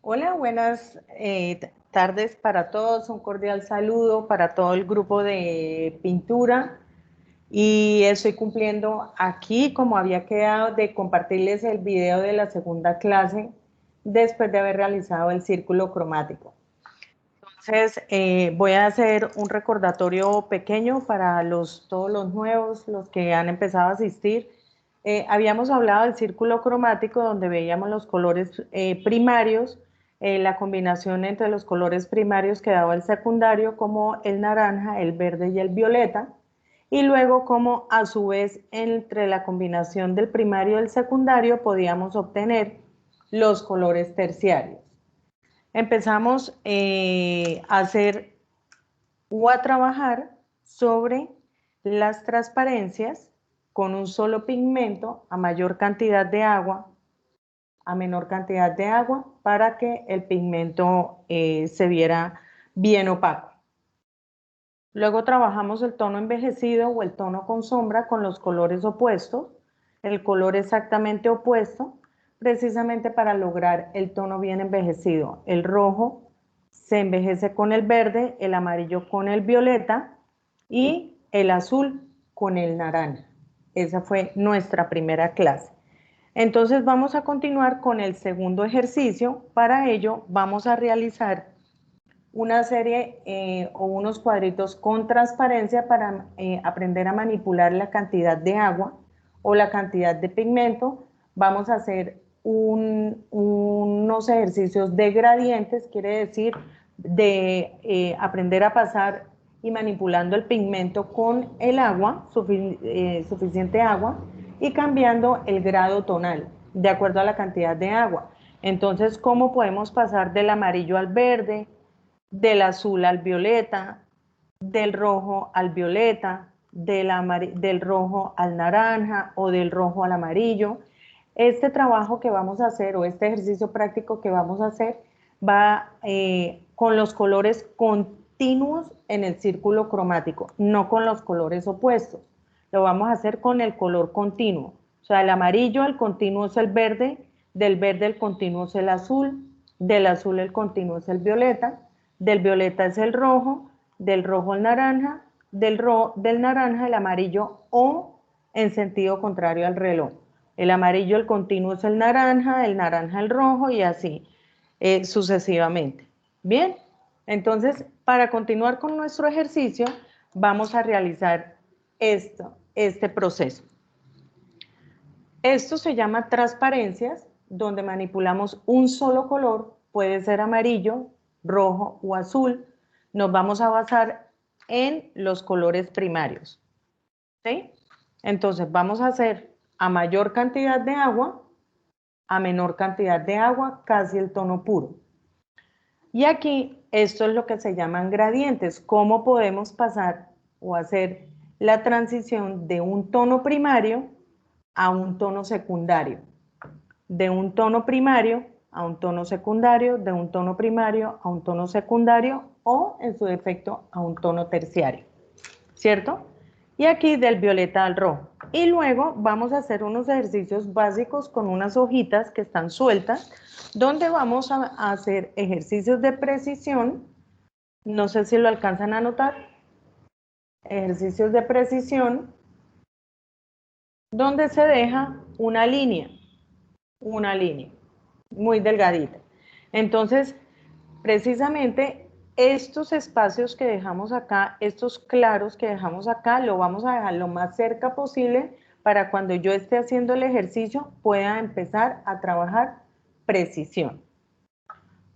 Hola, buenas tardes para todos. Un cordial saludo para todo el grupo de pintura. Y estoy cumpliendo aquí, como había quedado, de compartirles el video de la segunda clase después de haber realizado el círculo cromático. Entonces, voy a hacer un recordatorio pequeño para todos los nuevos, los que han empezado a asistir. Habíamos hablado del círculo cromático donde veíamos los colores primarios, la combinación entre los colores primarios que daba el secundario, como el naranja, el verde y el violeta, y luego como a su vez entre la combinación del primario y el secundario podíamos obtener los colores terciarios. Empezamos a hacer o a trabajar sobre las transparencias con un solo pigmento a mayor cantidad de agua, a menor cantidad de agua, para que el pigmento se viera bien opaco. Luego trabajamos el tono envejecido o el tono con sombra con los colores opuestos, el color exactamente opuesto, precisamente para lograr el tono bien envejecido. El rojo se envejece con el verde, el amarillo con el violeta y el azul con el naranja. Esa fue nuestra primera clase. Entonces vamos a continuar con el segundo ejercicio. Para ello vamos a realizar una serie o unos cuadritos con transparencia para aprender a manipular la cantidad de agua o la cantidad de pigmento. Vamos a hacer unos ejercicios de gradientes, quiere decir de aprender a pasar y manipulando el pigmento con el agua, suficiente agua, y cambiando el grado tonal de acuerdo a la cantidad de agua. Entonces, ¿cómo podemos pasar del amarillo al verde, del azul al violeta, del rojo al violeta, del rojo al naranja o del rojo al amarillo? Este trabajo que vamos a hacer o este ejercicio práctico que vamos a hacer va con los colores continuos en el círculo cromático, no con los colores opuestos. Lo vamos a hacer con el color continuo. O sea, el amarillo, el continuo es el verde, del verde el continuo es el azul, del azul el continuo es el violeta, del violeta es el rojo, del rojo el naranja, del naranja el amarillo o en sentido contrario al reloj. El amarillo el continuo es el naranja el rojo y así sucesivamente. Bien, entonces para continuar con nuestro ejercicio vamos a realizar este proceso. Esto se llama transparencias, donde manipulamos un solo color, puede ser amarillo, rojo o azul. Nos vamos a basar en los colores primarios. ¿Sí? Entonces vamos a hacer a mayor cantidad de agua, a menor cantidad de agua, casi el tono puro. Y aquí esto es lo que se llaman gradientes. ¿Cómo podemos pasar o hacer la transición de un tono primario a un tono secundario? De un tono primario a un tono secundario, de un tono primario a un tono secundario o, en su defecto, a un tono terciario, ¿cierto? Y aquí del violeta al rojo. Y luego vamos a hacer unos ejercicios básicos con unas hojitas que están sueltas, donde vamos a hacer ejercicios de precisión. No sé si lo alcanzan a notar. Ejercicios de precisión, donde se deja una línea muy delgadita. Entonces, precisamente estos espacios que dejamos acá, estos claros que dejamos acá, lo vamos a dejar lo más cerca posible para cuando yo esté haciendo el ejercicio pueda empezar a trabajar precisión.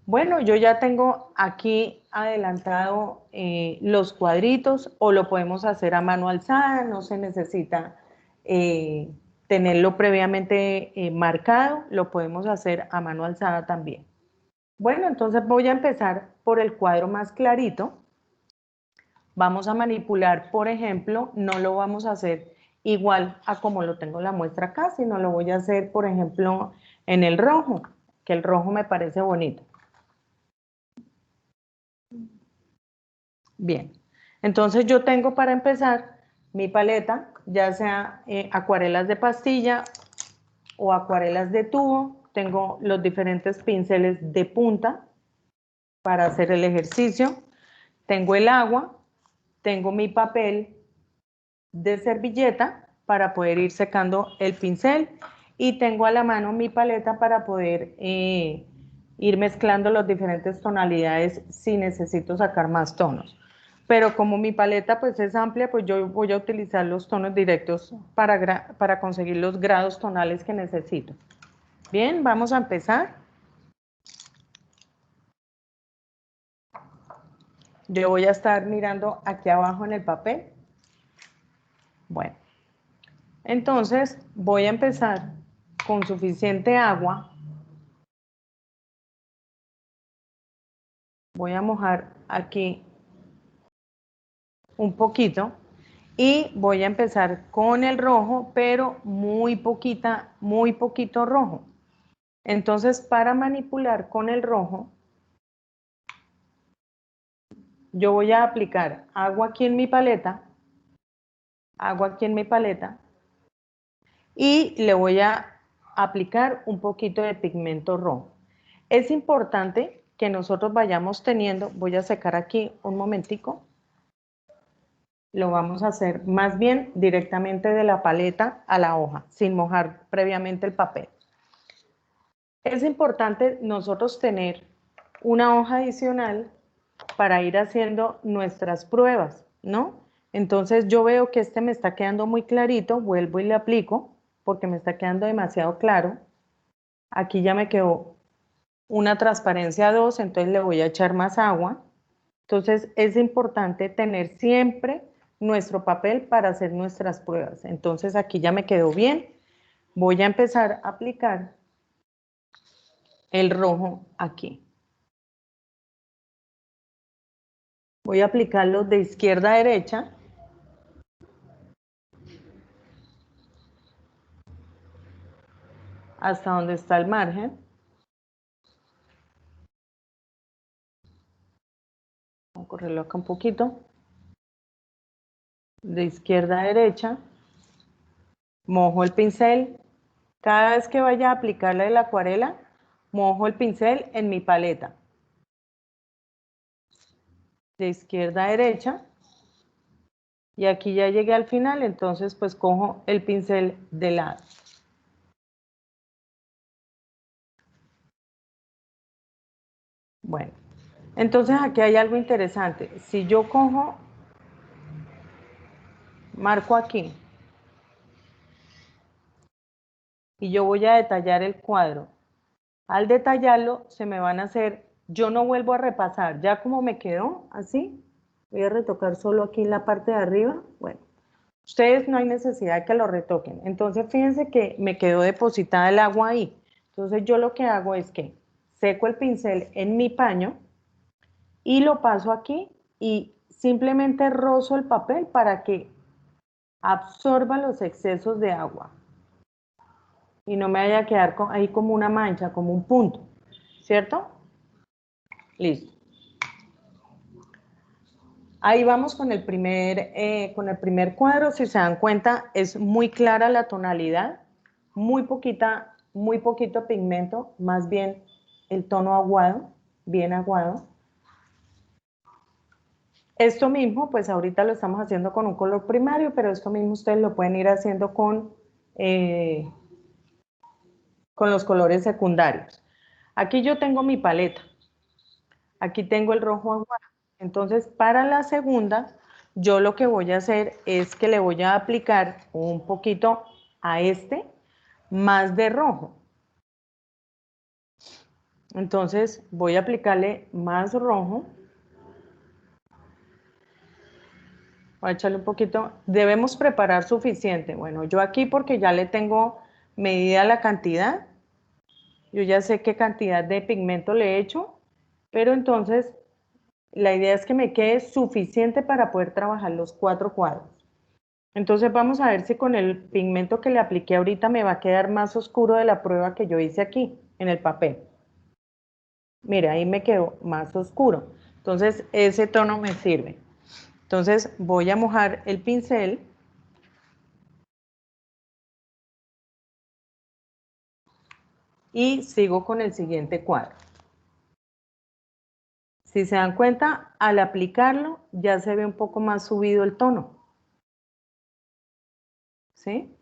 Bueno, yo ya tengo aquí adelantado los cuadritos o lo podemos hacer a mano alzada, no se necesita tenerlo previamente marcado, lo podemos hacer a mano alzada también. Bueno, entonces voy a empezar por el cuadro más clarito. Vamos a manipular, por ejemplo, no lo vamos a hacer igual a como lo tengo la muestra acá, sino lo voy a hacer, por ejemplo, en el rojo, que el rojo me parece bonito. Bien, entonces yo tengo para empezar mi paleta, ya sea acuarelas de pastilla o acuarelas de tubo, tengo los diferentes pinceles de punta para hacer el ejercicio, tengo el agua, tengo mi papel de servilleta para poder ir secando el pincel y tengo a la mano mi paleta para poder ir mezclando las diferentes tonalidades si necesito sacar más tonos. Pero como mi paleta pues es amplia, pues yo voy a utilizar los tonos directos para conseguir los grados tonales que necesito. Bien, vamos a empezar. Yo voy a estar mirando aquí abajo en el papel. Bueno, entonces voy a empezar con suficiente agua. Voy a mojar aquí un poquito y voy a empezar con el rojo, pero muy poquito rojo. Entonces, para manipular con el rojo, yo voy a aplicar agua aquí en mi paleta, y le voy a aplicar un poquito de pigmento rojo. Es importante que nosotros vayamos teniendo, voy a secar aquí un momentico, lo vamos a hacer más bien directamente de la paleta a la hoja, sin mojar previamente el papel. Es importante nosotros tener una hoja adicional para ir haciendo nuestras pruebas, ¿no? Entonces yo veo que este me está quedando muy clarito, vuelvo y le aplico porque me está quedando demasiado claro. Aquí ya me quedó una transparencia 2, entonces le voy a echar más agua. Entonces es importante tener siempre nuestro papel para hacer nuestras pruebas. Entonces aquí ya me quedó bien. Voy a empezar a aplicar el rojo aquí. Voy a aplicarlo de izquierda a derecha. Hasta donde está el margen. Vamos a correrlo acá un poquito. De izquierda a derecha. Mojo el pincel. Cada vez que vaya a aplicarle la acuarela, mojo el pincel en mi paleta. De izquierda a derecha. Y aquí ya llegué al final, entonces pues cojo el pincel de lado. Bueno, entonces aquí hay algo interesante. Si yo cojo, marco aquí, y yo voy a detallar el cuadro. Al detallarlo, se me van a hacer, yo no vuelvo a repasar, ya como me quedó así, voy a retocar solo aquí en la parte de arriba. Bueno, ustedes no hay necesidad de que lo retoquen. Entonces, fíjense que me quedó depositada el agua ahí. Entonces, yo lo que hago es que seco el pincel en mi paño y lo paso aquí y simplemente rozo el papel para que absorba los excesos de agua y no me vaya a quedar ahí como una mancha, como un punto, ¿cierto? Listo. Ahí vamos con el primer cuadro. Si se dan cuenta, es muy clara la tonalidad, muy poquito pigmento, más bien el tono aguado, bien aguado. Esto mismo, pues ahorita lo estamos haciendo con un color primario, pero esto mismo ustedes lo pueden ir haciendo con los colores secundarios. Aquí yo tengo mi paleta. Aquí tengo el rojo aguado. Entonces, para la segunda, yo lo que voy a hacer es que le voy a aplicar un poquito a este más de rojo. Entonces, voy a aplicarle más rojo. Voy a echarle un poquito. Debemos preparar suficiente. Bueno, yo aquí porque ya le tengo medida la cantidad. Yo ya sé qué cantidad de pigmento le he hecho, pero entonces la idea es que me quede suficiente para poder trabajar los 4 cuadros. Entonces vamos a ver si con el pigmento que le apliqué ahorita me va a quedar más oscuro de la prueba que yo hice aquí en el papel. Mira, ahí me quedó más oscuro. Entonces ese tono me sirve. Entonces voy a mojar el pincel. y sigo con el siguiente cuadro. Si se dan cuenta, al aplicarlo ya se ve un poco más subido el tono. ¿Sí?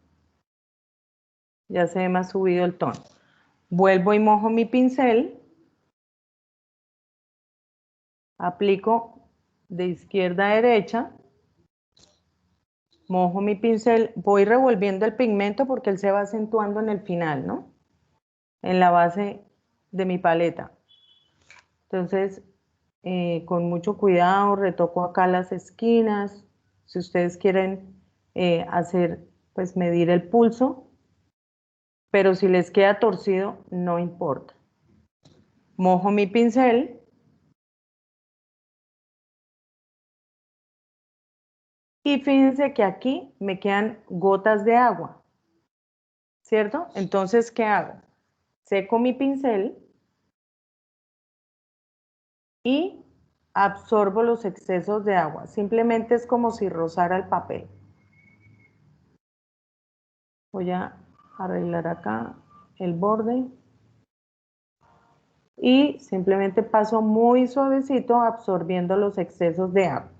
Ya se ve más subido el tono. Vuelvo y mojo mi pincel. Aplico de izquierda a derecha. Mojo mi pincel. Voy revolviendo el pigmento porque él se va acentuando en el final, ¿no? En la base de mi paleta. Entonces, con mucho cuidado, retoco acá las esquinas. Si ustedes quieren hacer, pues medir el pulso, pero si les queda torcido, no importa. Mojo mi pincel. Y fíjense que aquí me quedan gotas de agua, ¿cierto? Entonces, ¿qué hago? Seco mi pincel y absorbo los excesos de agua. Simplemente es como si rozara el papel. Voy a arreglar acá el borde. Y simplemente paso muy suavecito absorbiendo los excesos de agua.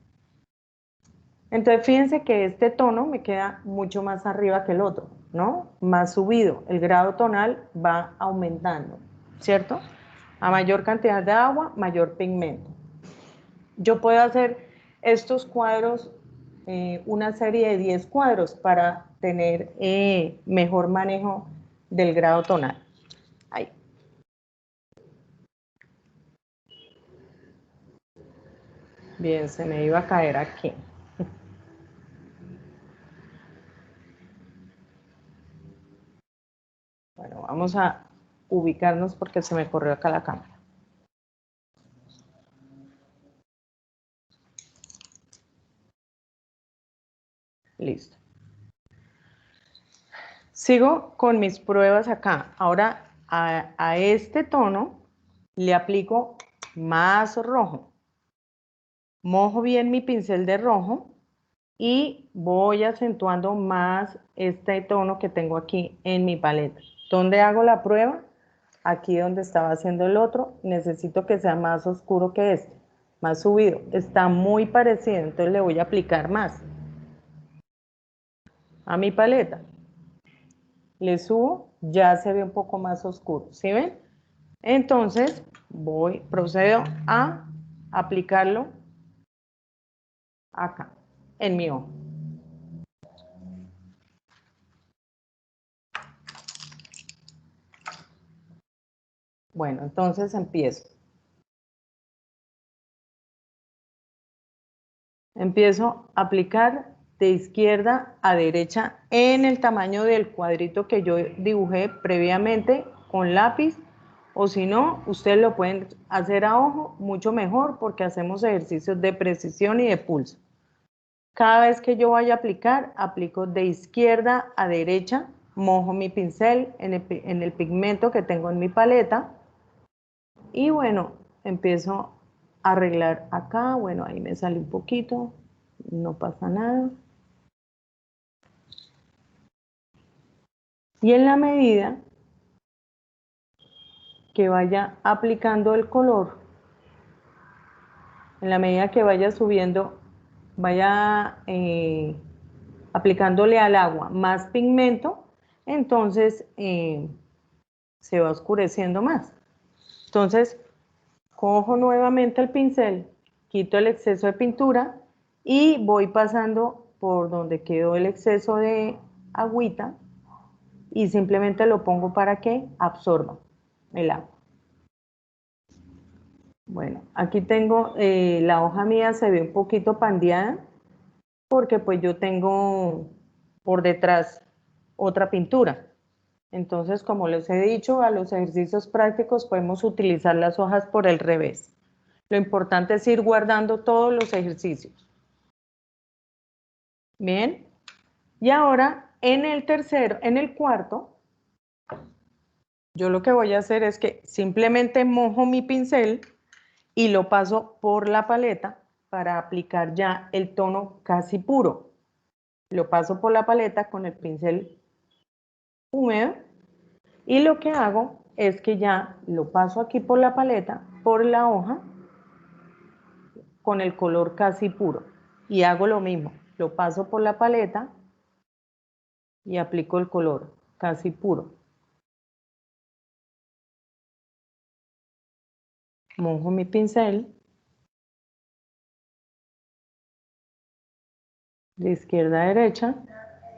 Entonces fíjense que este tono me queda mucho más arriba que el otro, ¿no? Más subido, el grado tonal va aumentando, ¿cierto? A mayor cantidad de agua, mayor pigmento. Yo puedo hacer estos cuadros, una serie de 10 cuadros para tener mejor manejo del grado tonal. Ahí. Bien, se me iba a caer aquí. Bueno, vamos a ubicarnos porque se me corrió acá la cámara. Listo. Sigo con mis pruebas acá. Ahora a este tono le aplico más rojo. Mojo bien mi pincel de rojo y voy acentuando más este tono que tengo aquí en mi paleta. ¿Dónde hago la prueba? Aquí donde estaba haciendo el otro. Necesito que sea más oscuro que este, más subido. Está muy parecido, entonces le voy a aplicar más a mi paleta. Le subo, ya se ve un poco más oscuro, ¿sí ven? Entonces procedo a aplicarlo acá, en mi ojo. Bueno, entonces empiezo. Empiezo a aplicar de izquierda a derecha en el tamaño del cuadrito que yo dibujé previamente con lápiz, o si no, ustedes lo pueden hacer a ojo, mucho mejor porque hacemos ejercicios de precisión y de pulso. Cada vez que yo vaya a aplicar, aplico de izquierda a derecha, mojo mi pincel en el pigmento que tengo en mi paleta y bueno, empiezo a arreglar acá. Bueno, ahí me sale un poquito, no pasa nada. Y en la medida que vaya aplicando el color, en la medida que vaya subiendo, vaya aplicándole al agua más pigmento, entonces se va oscureciendo más. Entonces, cojo nuevamente el pincel, quito el exceso de pintura y voy pasando por donde quedó el exceso de agüita y simplemente lo pongo para que absorba el agua. Bueno, aquí tengo, la hoja mía se ve un poquito pandeada porque pues yo tengo por detrás otra pintura. Entonces, como les he dicho, a los ejercicios prácticos podemos utilizar las hojas por el revés. Lo importante es ir guardando todos los ejercicios. Bien. Y ahora, en el cuarto, yo lo que voy a hacer es que simplemente mojo mi pincel y lo paso por la paleta para aplicar ya el tono casi puro. Lo paso por la paleta con el pincel húmedo y lo que hago es que ya lo paso aquí por la paleta, por la hoja, con el color casi puro. Y hago lo mismo, lo paso por la paleta y aplico el color casi puro. Mojo mi pincel de izquierda a derecha,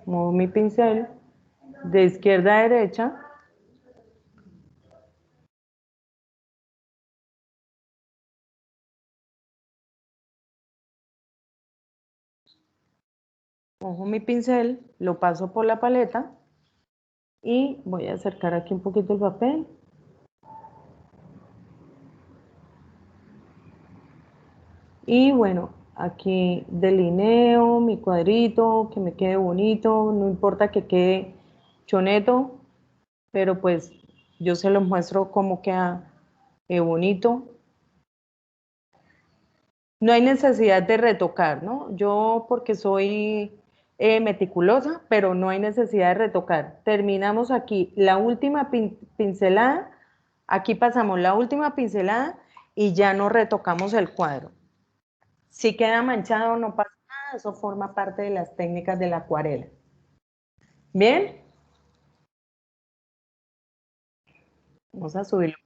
mojo mi pincel de izquierda a derecha, mojo mi pincel, lo paso por la paleta y voy a acercar aquí un poquito el papel. Y bueno, aquí delineo mi cuadrito, que me quede bonito, no importa que quede choneto, pero pues yo se los muestro cómo queda bonito. No hay necesidad de retocar, ¿no? Yo porque soy meticulosa, pero no hay necesidad de retocar. Terminamos aquí la última pincelada, aquí pasamos la última pincelada y ya no retocamos el cuadro. Si queda manchado no pasa nada, eso forma parte de las técnicas de la acuarela. ¿Bien? Vamos a subirlo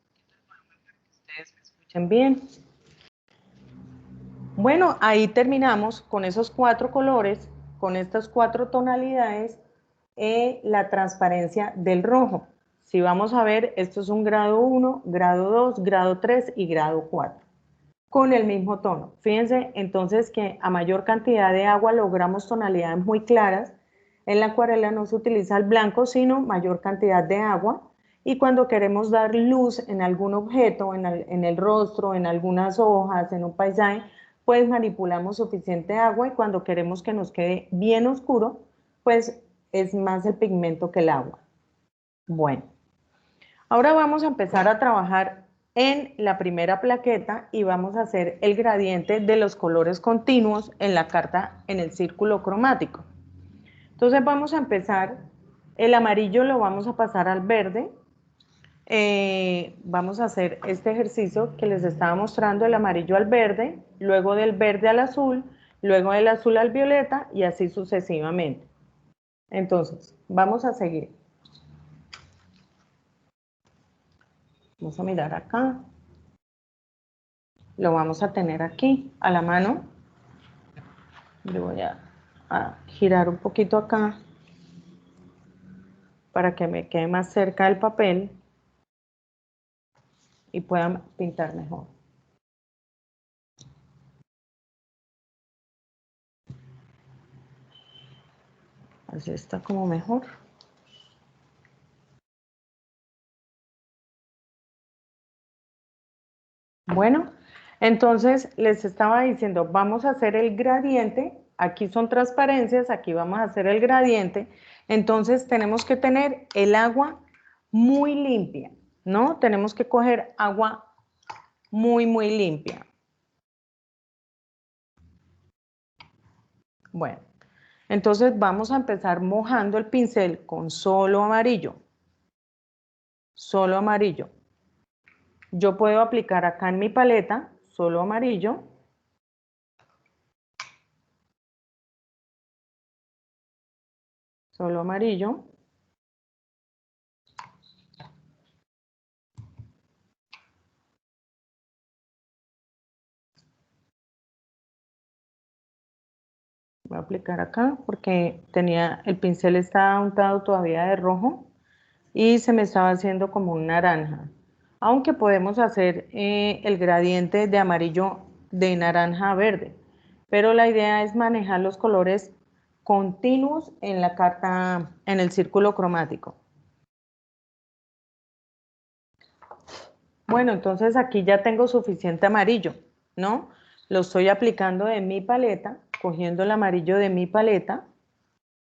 para que ustedes me escuchen bien. Bueno, ahí terminamos con esos 4 colores, con estas 4 tonalidades, la transparencia del rojo. Si vamos a ver, esto es un grado 1, grado 2, grado 3 y grado 4, con el mismo tono. Fíjense entonces que a mayor cantidad de agua logramos tonalidades muy claras. En la acuarela no se utiliza el blanco, sino mayor cantidad de agua. Y cuando queremos dar luz en algún objeto, en el rostro, en algunas hojas, en un paisaje, pues manipulamos suficiente agua y cuando queremos que nos quede bien oscuro, pues es más el pigmento que el agua. Bueno, ahora vamos a empezar a trabajar en la primera plaqueta y vamos a hacer el gradiente de los colores continuos en la carta en el círculo cromático. Entonces vamos a empezar, el amarillo lo vamos a pasar al verde. Vamos a hacer este ejercicio que les estaba mostrando, el amarillo al verde, luego del verde al azul, luego del azul al violeta y así sucesivamente. Entonces, vamos a seguir. Vamos a mirar acá. Lo vamos a tener aquí a la mano. Le voy a girar un poquito acá para que me quede más cerca del papel y pueda pintar mejor. Así está como mejor. Bueno, entonces les estaba diciendo, vamos a hacer el gradiente. Aquí son transparencias, aquí vamos a hacer el gradiente. Entonces tenemos que tener el agua muy limpia, ¿no? Tenemos que coger agua muy, muy limpia. Bueno, entonces vamos a empezar mojando el pincel con solo amarillo. Solo amarillo. Yo puedo aplicar acá en mi paleta solo amarillo. Solo amarillo. Voy a aplicar acá porque el pincel estaba untado todavía de rojo y se me estaba haciendo como un naranja. Aunque podemos hacer el gradiente de amarillo de naranja a verde. Pero la idea es manejar los colores continuos en la carta, en el círculo cromático. Bueno, entonces aquí ya tengo suficiente amarillo, ¿no? Lo estoy aplicando de mi paleta, cogiendo el amarillo de mi paleta,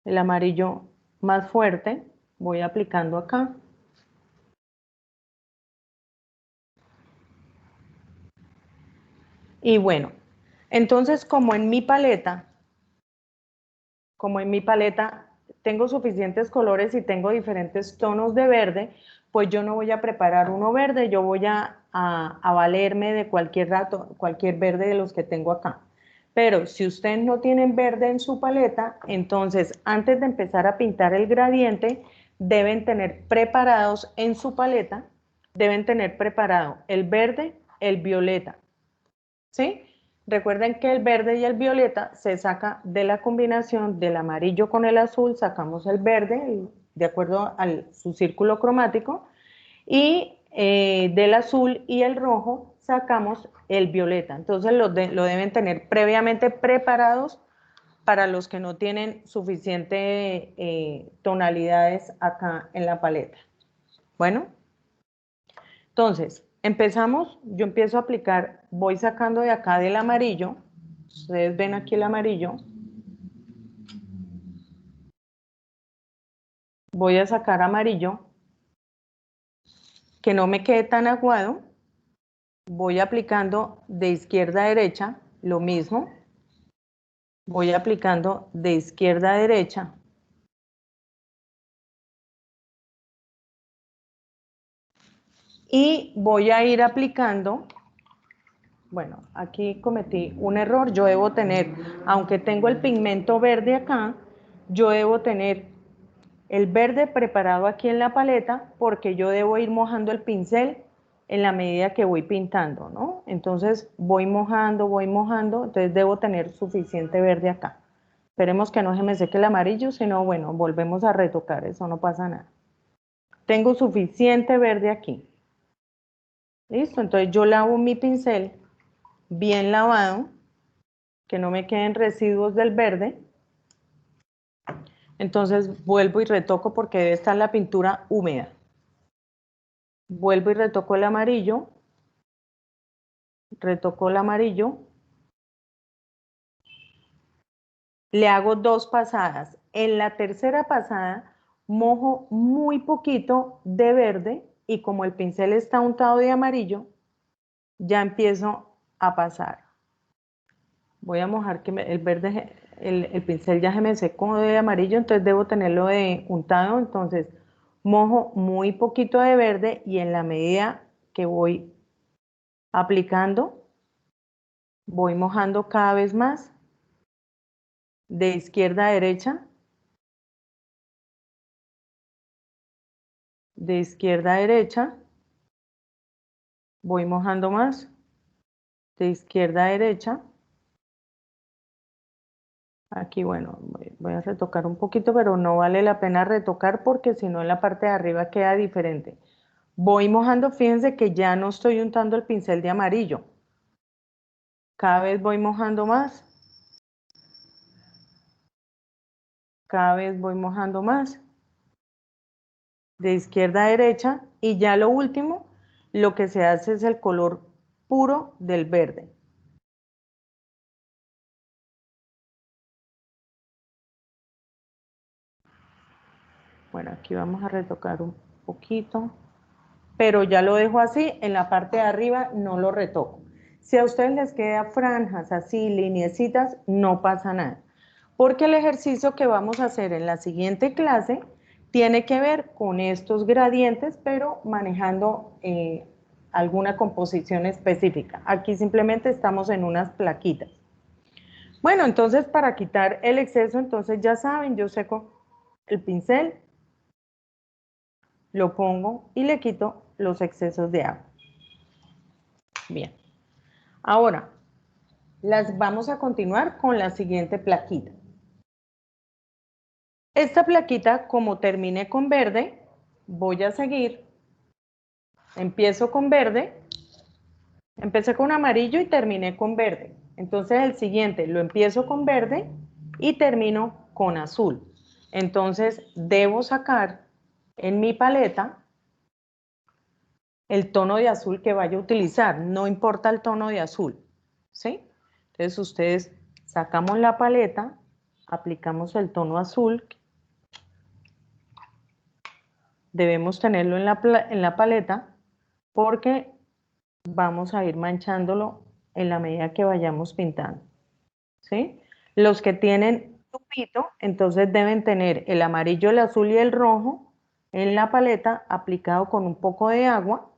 el amarillo más fuerte, voy aplicando acá. Y bueno, entonces como en mi paleta tengo suficientes colores y tengo diferentes tonos de verde, pues yo no voy a preparar uno verde, yo voy a valerme de cualquier verde de los que tengo acá. Pero si ustedes no tienen verde en su paleta, entonces antes de empezar a pintar el gradiente, deben tener preparados en su paleta, deben tener preparado el verde, el violeta, ¿sí? Recuerden que el verde y el violeta se saca de la combinación del amarillo con el azul, sacamos el verde de acuerdo a su círculo cromático y del azul y el rojo sacamos el violeta. Entonces lo deben tener previamente preparados para los que no tienen suficiente tonalidades acá en la paleta. Bueno, entonces empezamos, yo empiezo a aplicar, voy sacando de acá del amarillo, ustedes ven aquí el amarillo, voy a sacar amarillo, que no me quede tan aguado, voy aplicando de izquierda a derecha, lo mismo, voy aplicando de izquierda a derecha, y voy a ir aplicando, bueno, aquí cometí un error, yo debo tener, aunque tengo el pigmento verde acá, yo debo tener el verde preparado aquí en la paleta porque yo debo ir mojando el pincel en la medida que voy pintando, ¿no? Entonces voy mojando, entonces debo tener suficiente verde acá. Esperemos que no se me seque el amarillo, sino bueno, volvemos a retocar, eso no pasa nada. Tengo suficiente verde aquí. ¿Listo? Entonces yo lavo mi pincel bien lavado, que no me queden residuos del verde. Entonces vuelvo y retoco porque debe estar la pintura húmeda. Vuelvo y retoco el amarillo. Retoco el amarillo. Le hago 2 pasadas. En la tercera pasada mojo muy poquito de verde y como el pincel está untado de amarillo, ya empiezo a pasar. Voy a mojar que el verde, el pincel ya se me secó de amarillo, entonces debo tenerlo de untado, entonces mojo muy poquito de verde y en la medida que voy aplicando, voy mojando cada vez más de izquierda a derecha, de izquierda a derecha, voy mojando más, de izquierda a derecha. Aquí, bueno, voy a retocar un poquito, pero no vale la pena retocar porque si no en la parte de arriba queda diferente. Voy mojando, fíjense que ya no estoy untando el pincel de amarillo. Cada vez voy mojando más. Cada vez voy mojando más. De izquierda a derecha. Y ya lo último, lo que se hace es el color puro del verde. Bueno, aquí vamos a retocar un poquito. Pero ya lo dejo así, en la parte de arriba no lo retoco. Si a ustedes les queda franjas así, lineecitas, no pasa nada. Porque el ejercicio que vamos a hacer en la siguiente clase tiene que ver con estos gradientes, pero manejando alguna composición específica. Aquí simplemente estamos en unas plaquitas. Bueno, entonces para quitar el exceso, entonces ya saben, yo seco el pincel, lo pongo y le quito los excesos de agua. Bien. Ahora, las vamos a continuar con la siguiente plaquita. Esta plaquita, como terminé con verde, voy a seguir. Empiezo con verde, empecé con amarillo y terminé con verde. Entonces el siguiente lo empiezo con verde y termino con azul. Entonces debo sacar en mi paleta el tono de azul que vaya a utilizar, no importa el tono de azul, ¿sí? Entonces ustedes sacamos la paleta, aplicamos el tono azul, debemos tenerlo en la paleta porque vamos a ir manchándolo en la medida que vayamos pintando, ¿sí? Los que tienen tubito, entonces deben tener el amarillo, el azul y el rojo en la paleta aplicado con un poco de agua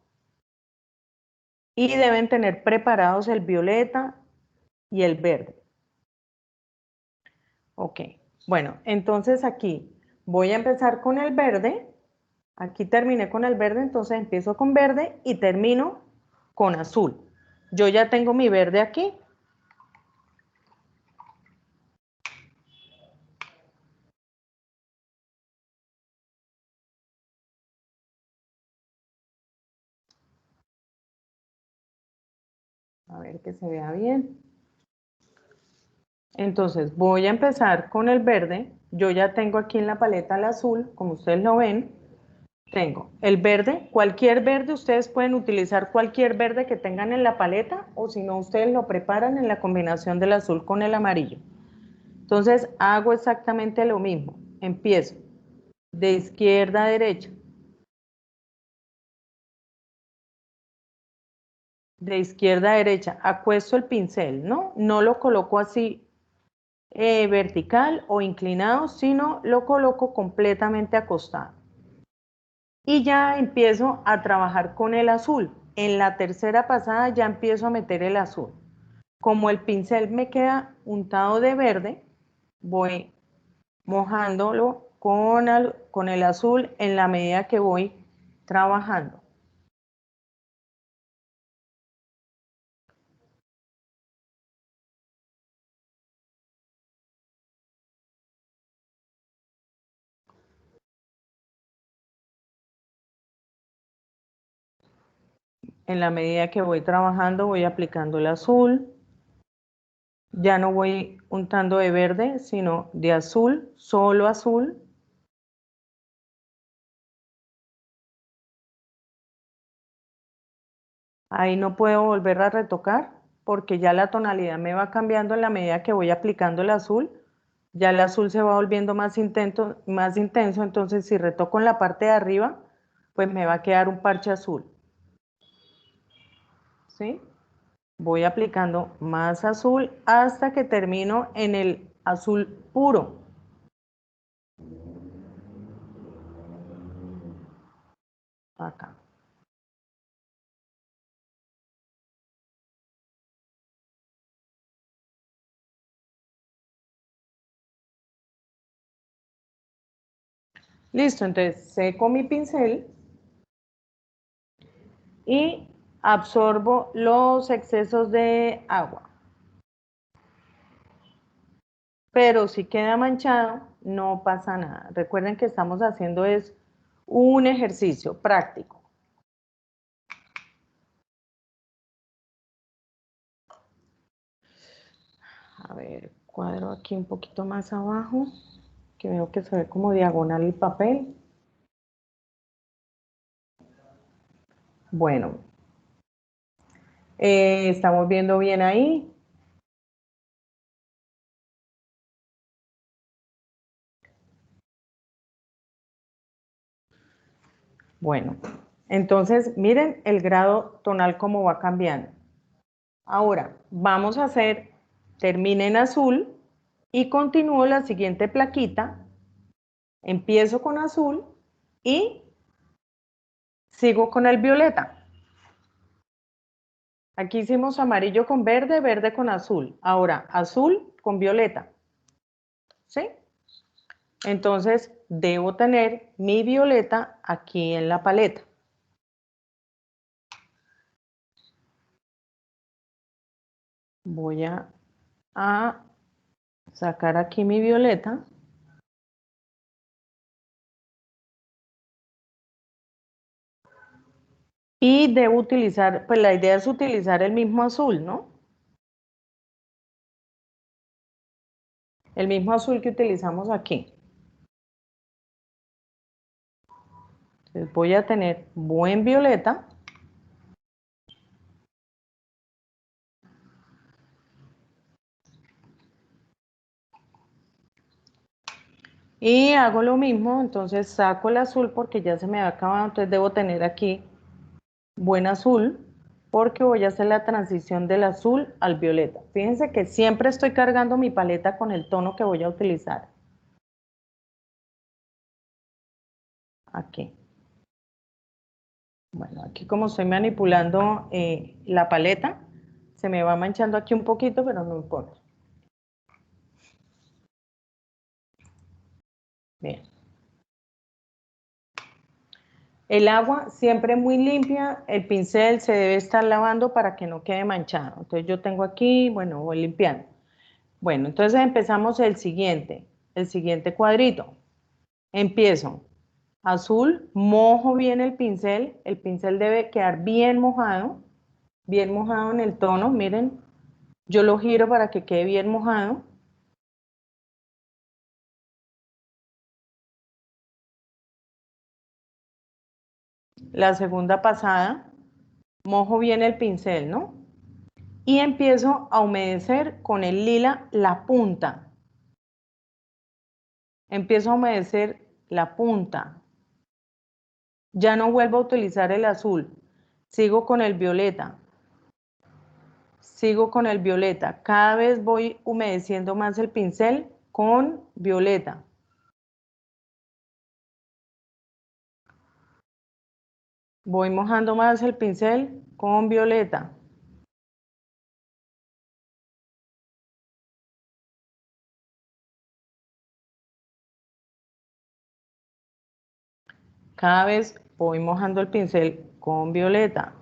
y deben tener preparados el violeta y el verde. Ok, bueno, entonces aquí voy a empezar con el verde. Aquí terminé con el verde, entonces empiezo con verde y termino con azul. Yo ya tengo mi verde aquí. A ver que se vea bien. Entonces voy a empezar con el verde. Yo ya tengo aquí en la paleta el azul, como ustedes lo ven. Tengo el verde, cualquier verde, ustedes pueden utilizar cualquier verde que tengan en la paleta o si no, ustedes lo preparan en la combinación del azul con el amarillo. Entonces hago exactamente lo mismo. Empiezo de izquierda a derecha. De izquierda a derecha, acuesto el pincel, ¿no? No lo coloco así vertical o inclinado, sino lo coloco completamente acostado. Y ya empiezo a trabajar con el azul. En la tercera pasada ya empiezo a meter el azul. Como el pincel me queda untado de verde, voy mojándolo con el azul en la medida que voy trabajando. En la medida que voy trabajando voy aplicando el azul. Ya no voy untando de verde, sino de azul, solo azul. Ahí no puedo volver a retocar porque ya la tonalidad me va cambiando en la medida que voy aplicando el azul. Ya el azul se va volviendo más intenso, entonces si retoco en la parte de arriba, pues me va a quedar un parche azul. ¿Sí? Voy aplicando más azul hasta que termino en el azul puro. Acá. Listo, entonces seco mi pincel y absorbo los excesos de agua. Pero si queda manchado, no pasa nada. Recuerden que estamos haciendo es un ejercicio práctico. A ver, cuadro aquí un poquito más abajo, que veo que se ve como diagonal el papel. Bueno, estamos viendo bien ahí. Bueno, entonces miren el grado tonal cómo va cambiando. Ahora, vamos a hacer, termina en azul y continúo la siguiente plaquita. Empiezo con azul y sigo con el violeta. Aquí hicimos amarillo con verde, verde con azul. Ahora, azul con violeta. ¿Sí? Entonces, debo tener mi violeta aquí en la paleta. Voy a sacar aquí mi violeta. Y debo utilizar, pues la idea es utilizar el mismo azul, ¿no? El mismo azul que utilizamos aquí. Entonces voy a tener buen violeta. Y hago lo mismo, entonces saco el azul porque ya se me ha acabado, entonces debo tener aquí buen azul. porque voy a hacer la transición del azul al violeta. Fíjense que siempre estoy cargando mi paleta con el tono que voy a utilizar. Aquí. Bueno, aquí como estoy manipulando la paleta, se me va manchando aquí un poquito, pero no importa. Bien. El agua siempre muy limpia, el pincel se debe estar lavando para que no quede manchado. Entonces yo tengo aquí, bueno, voy limpiando. Bueno, entonces empezamos el siguiente cuadrito. Empiezo. Azul, mojo bien el pincel debe quedar bien mojado en el tono, miren, yo lo giro para que quede bien mojado. La segunda pasada, mojo bien el pincel, ¿no? Y empiezo a humedecer con el lila la punta. Empiezo a humedecer la punta. Ya no vuelvo a utilizar el azul. Sigo con el violeta. Sigo con el violeta. Cada vez voy humedeciendo más el pincel con violeta. Voy mojando más el pincel con violeta. Cada vez voy mojando el pincel con violeta.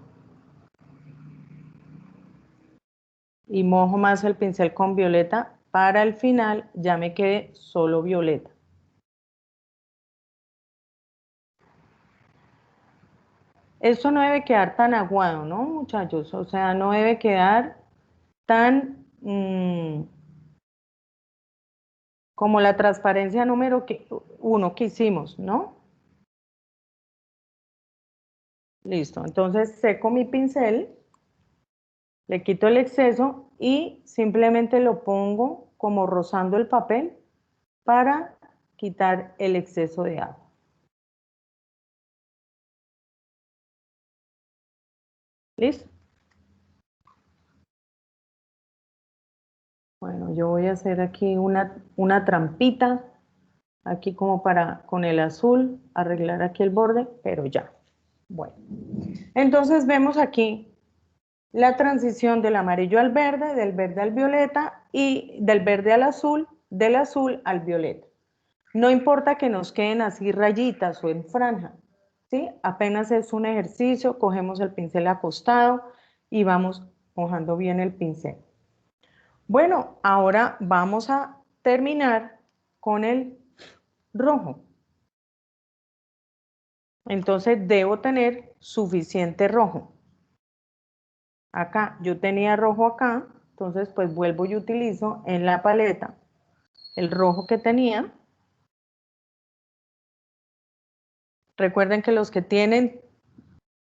Y mojo más el pincel con violeta para el final ya me quede solo violeta. Esto no debe quedar tan aguado, ¿no, muchachos? O sea, no debe quedar tan como la transparencia número 1 que hicimos, ¿no? Listo, entonces seco mi pincel, le quito el exceso y simplemente lo pongo como rozando el papel para quitar el exceso de agua. ¿Listo? Bueno, yo voy a hacer aquí una trampita, aquí como para con el azul, arreglar aquí el borde, pero ya. Bueno, entonces vemos aquí la transición del amarillo al verde, del verde al violeta y del verde al azul, del azul al violeta. No importa que nos queden así rayitas o en franja, ¿sí? Apenas es un ejercicio, cogemos el pincel acostado y vamos mojando bien el pincel. Bueno, ahora vamos a terminar con el rojo. Entonces debo tener suficiente rojo. Acá, yo tenía rojo acá, entonces pues vuelvo y utilizo en la paleta el rojo que tenía. Recuerden que los que tienen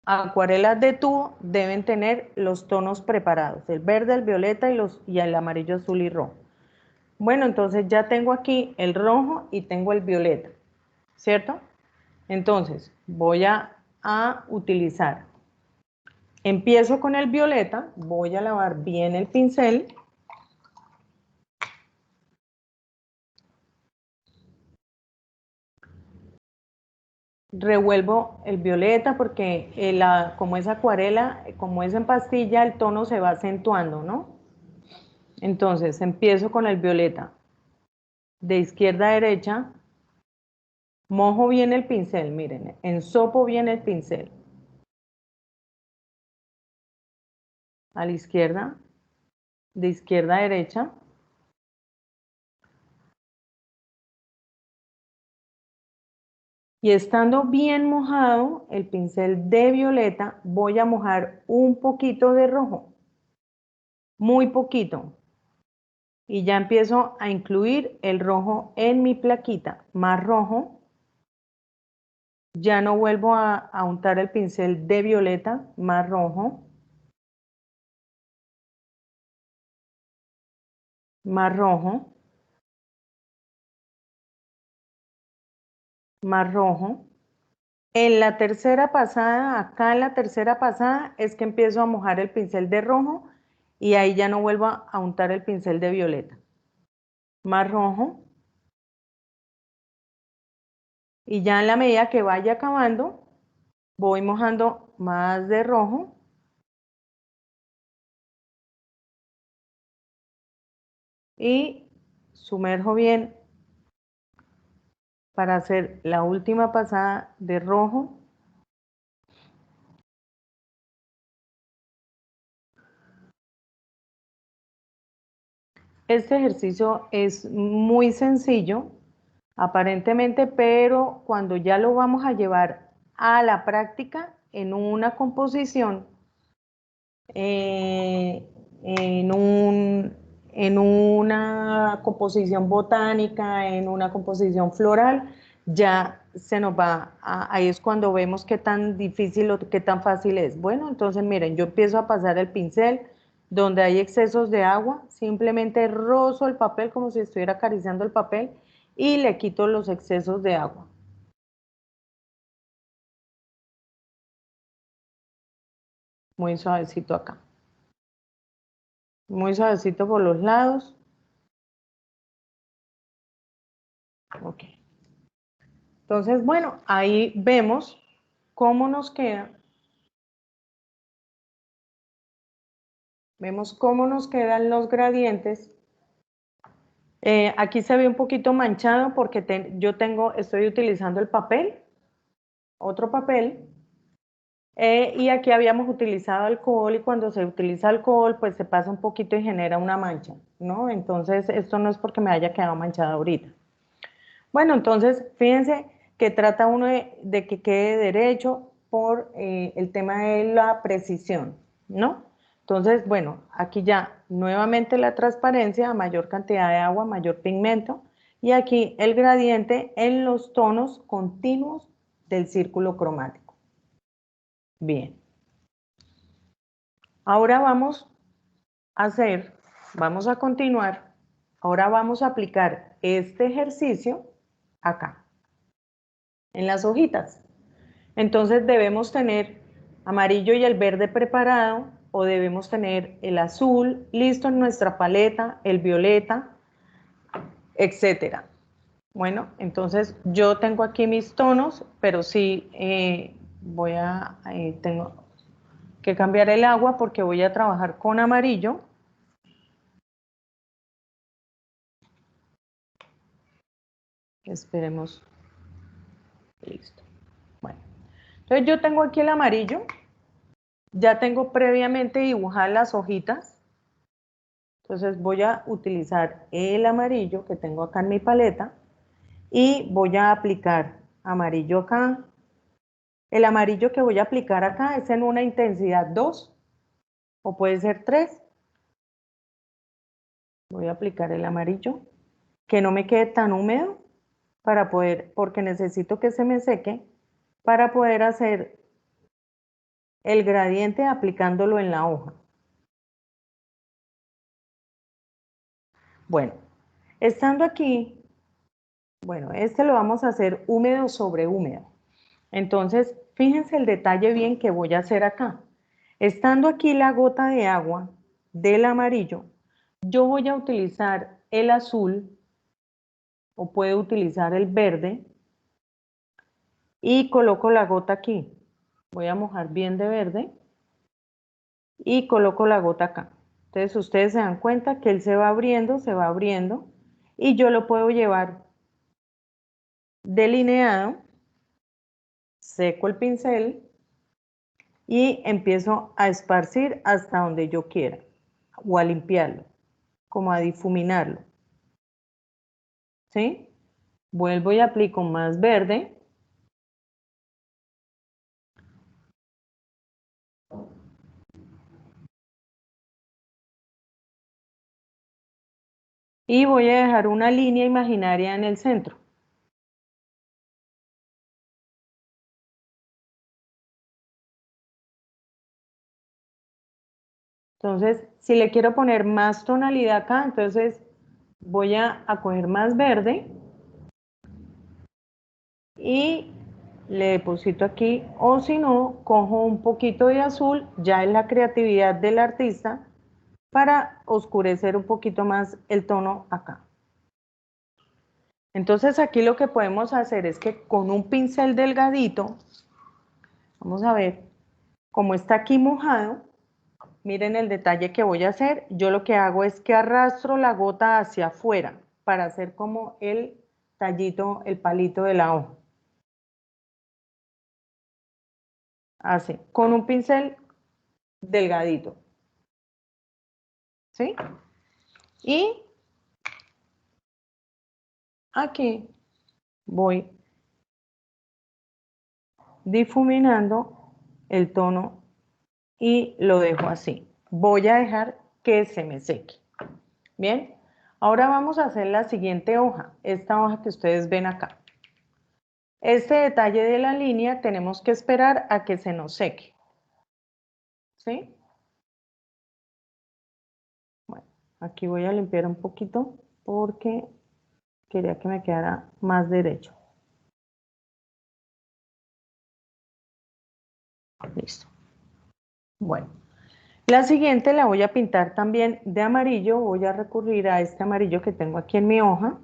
acuarelas de tubo deben tener los tonos preparados, el verde, el violeta y el amarillo, azul y rojo. Bueno, entonces ya tengo aquí el rojo y tengo el violeta, ¿cierto? Entonces voy a utilizar, empiezo con el violeta, voy a lavar bien el pincel. Revuelvo el violeta porque como es acuarela, como es en pastilla, el tono se va acentuando, ¿no? Entonces empiezo con el violeta de izquierda a derecha, mojo bien el pincel, miren, ensopo bien el pincel. A la izquierda, de izquierda a derecha. Y estando bien mojado el pincel de violeta, voy a mojar un poquito de rojo, muy poquito. Y ya empiezo a incluir el rojo en mi plaquita, más rojo. Ya no vuelvo a untar el pincel de violeta, más rojo, más rojo, más rojo. En la tercera pasada, acá en la tercera pasada, es que empiezo a mojar el pincel de rojo y ahí ya no vuelvo a untar el pincel de violeta. Más rojo. Y ya en la medida que vaya acabando, voy mojando más de rojo. Y sumerjo bien para hacer la última pasada de rojo. Este ejercicio es muy sencillo, aparentemente, pero cuando ya lo vamos a llevar a la práctica en una composición, eh, en en una composición botánica, en una composición floral, ya se nos va, ahí es cuando vemos qué tan difícil o qué tan fácil es. Bueno, entonces miren, yo empiezo a pasar el pincel donde hay excesos de agua, simplemente rozo el papel como si estuviera acariciando el papel y le quito los excesos de agua. Muy suavecito acá. Muy suavecito por los lados. Ok. Entonces, bueno, ahí vemos cómo nos queda. Vemos cómo nos quedan los gradientes. Aquí se ve un poquito manchado porque estoy utilizando el papel, otro papel, y aquí habíamos utilizado alcohol y cuando se utiliza alcohol pues se pasa un poquito y genera una mancha, ¿no? Entonces esto no es porque me haya quedado manchada ahorita. Bueno, entonces fíjense que trata uno de que quede derecho por el tema de la precisión, ¿no? Entonces, bueno, aquí ya nuevamente la transparencia, a mayor cantidad de agua, mayor pigmento, y aquí el gradiente en los tonos continuos del círculo cromático. Bien, ahora vamos a continuar, ahora vamos a aplicar este ejercicio acá, en las hojitas. Entonces debemos tener amarillo y el verde preparado o debemos tener el azul listo en nuestra paleta, el violeta, etcétera. Bueno, entonces yo tengo aquí mis tonos, pero sí tengo que cambiar el agua porque voy a trabajar con amarillo. Esperemos, listo. Bueno, entonces yo tengo aquí el amarillo, ya tengo previamente dibujadas las hojitas. Entonces voy a utilizar el amarillo que tengo acá en mi paleta y voy a aplicar amarillo acá. El amarillo que voy a aplicar acá es en una intensidad 2 o puede ser 3. Voy a aplicar el amarillo, que no me quede tan húmedo porque necesito que se me seque para poder hacer el gradiente aplicándolo en la hoja. Bueno, estando aquí, bueno, este lo vamos a hacer húmedo sobre húmedo. Entonces, fíjense el detalle bien que voy a hacer acá. Estando aquí la gota de agua del amarillo, yo voy a utilizar el azul o puedo utilizar el verde y coloco la gota aquí. Voy a mojar bien de verde y coloco la gota acá. Entonces ustedes se dan cuenta que él se va abriendo y yo lo puedo llevar delineado, seco el pincel y empiezo a esparcir hasta donde yo quiera o a limpiarlo, como a difuminarlo. ¿Sí? Vuelvo y aplico más verde. Y voy a dejar una línea imaginaria en el centro. Entonces, si le quiero poner más tonalidad acá, entonces voy a coger más verde y le deposito aquí, o si no, cojo un poquito de azul, ya es la creatividad del artista, para oscurecer un poquito más el tono acá. Entonces aquí lo que podemos hacer es que con un pincel delgadito, vamos a ver, como está aquí mojado, miren el detalle que voy a hacer. Yo lo que hago es que arrastro la gota hacia afuera para hacer como el tallito, el palito de la hoja. Así, con un pincel delgadito. ¿Sí? Y aquí voy difuminando el tono y lo dejo así. Voy a dejar que se me seque. Bien, ahora vamos a hacer la siguiente hoja, esta hoja que ustedes ven acá. Este detalle de la línea tenemos que esperar a que se nos seque. ¿Sí? Bueno, aquí voy a limpiar un poquito porque quería que me quedara más derecho. Listo. Bueno, la siguiente la voy a pintar también de amarillo. Voy a recurrir a este amarillo que tengo aquí en mi hoja.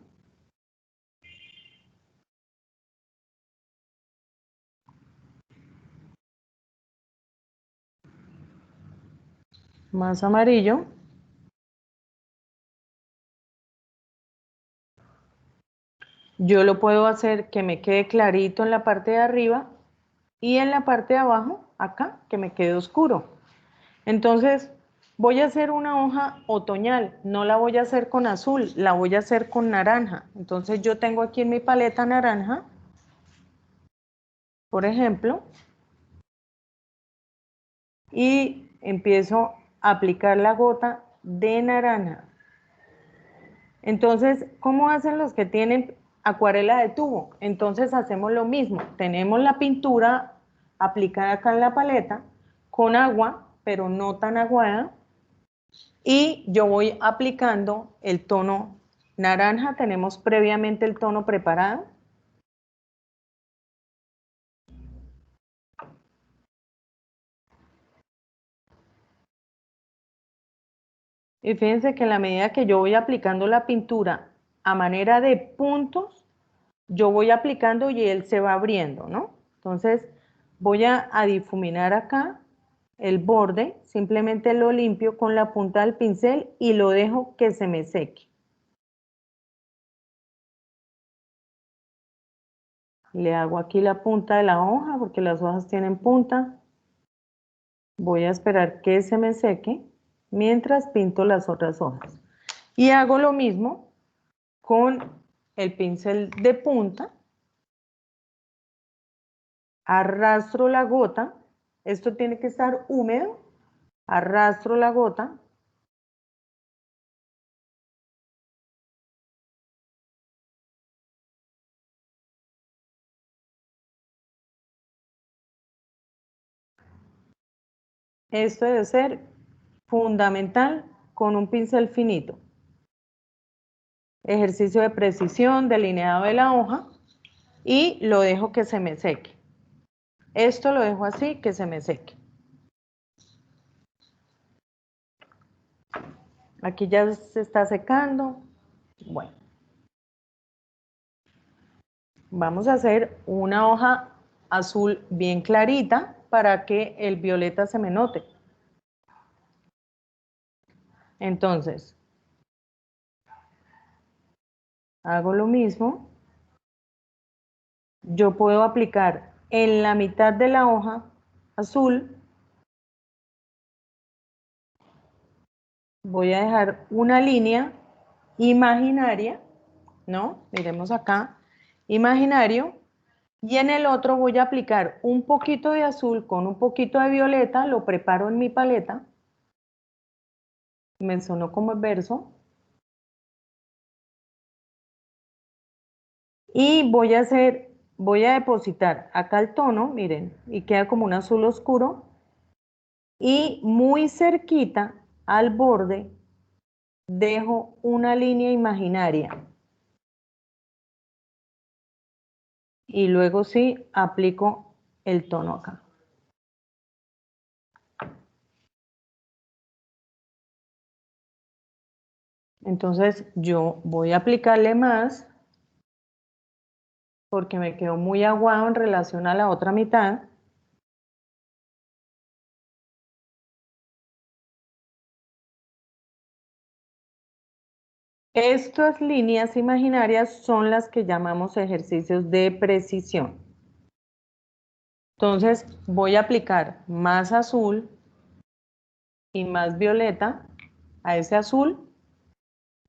Más amarillo. Yo lo puedo hacer que me quede clarito en la parte de arriba y en la parte de abajo, acá, que me quede oscuro. Entonces, voy a hacer una hoja otoñal, no la voy a hacer con azul, la voy a hacer con naranja. Entonces, yo tengo aquí en mi paleta naranja, por ejemplo, y empiezo a aplicar la gota de naranja. Entonces, ¿cómo hacen los que tienen acuarela de tubo? Entonces hacemos lo mismo, tenemos la pintura aplicada acá en la paleta con agua, pero no tan aguada, y yo voy aplicando el tono naranja, tenemos previamente el tono preparado. Y fíjense que en la medida que yo voy aplicando la pintura a manera de puntos, yo voy aplicando y él se va abriendo, ¿no? Entonces voy a difuminar acá el borde, simplemente lo limpio con la punta del pincel y lo dejo que se me seque. Le hago aquí la punta de la hoja porque las hojas tienen punta. Voy a esperar que se me seque mientras pinto las otras hojas. Y hago lo mismo con el pincel de punta. Arrastro la gota. Esto tiene que estar húmedo. Arrastro la gota. Esto debe ser fundamental con un pincel finito. Ejercicio de precisión, delineado de la hoja y lo dejo que se me seque. Esto lo dejo así, que se me seque. Aquí ya se está secando. Bueno, vamos a hacer una hoja azul bien clarita para que el violeta se me note. Entonces, hago lo mismo. Yo puedo aplicar en la mitad de la hoja azul. Voy a dejar una línea imaginaria, ¿no? Miremos acá, imaginario. Y en el otro voy a aplicar un poquito de azul con un poquito de violeta, lo preparo en mi paleta. Me sonó como el verso. Y voy a depositar acá el tono, miren, y queda como un azul oscuro. Y muy cerquita al borde dejo una línea imaginaria. y luego sí aplico el tono acá. Entonces yo voy a aplicarle más porque me quedó muy aguado en relación a la otra mitad. Estas líneas imaginarias son las que llamamos ejercicios de precisión. Entonces voy a aplicar más azul y más violeta a ese azul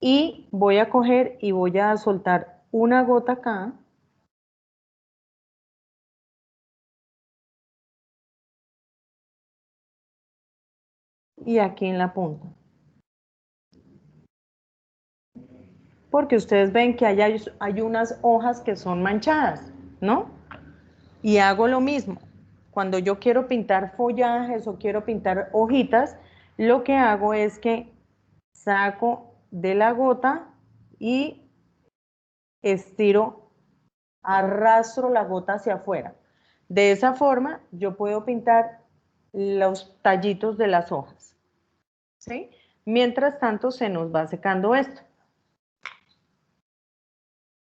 y voy a coger y voy a soltar una gota acá y aquí en la punta. Porque ustedes ven que hay unas hojas que son manchadas, ¿no? Y hago lo mismo. Cuando yo quiero pintar follajes o quiero pintar hojitas, lo que hago es que saco de la gota y estiro, arrastro la gota hacia afuera. De esa forma yo puedo pintar los tallitos de las hojas, ¿sí? Mientras tanto se nos va secando esto.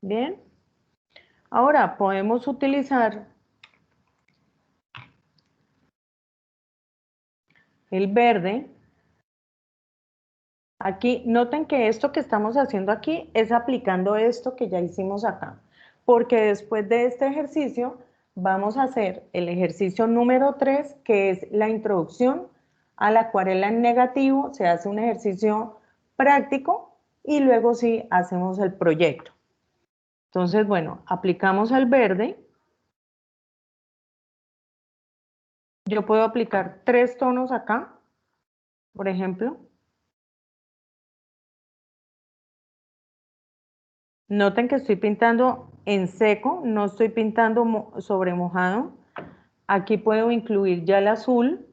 Bien. Ahora podemos utilizar el verde. Aquí, noten que esto que estamos haciendo aquí es aplicando esto que ya hicimos acá, porque después de este ejercicio vamos a hacer el ejercicio número 3, que es la introducción a la acuarela en negativo. Se hace un ejercicio práctico y luego sí hacemos el proyecto. Entonces, bueno, aplicamos el verde. Yo puedo aplicar 3 tonos acá, por ejemplo. Noten que estoy pintando en seco, no estoy pintando sobre mojado. Aquí puedo incluir ya el azul.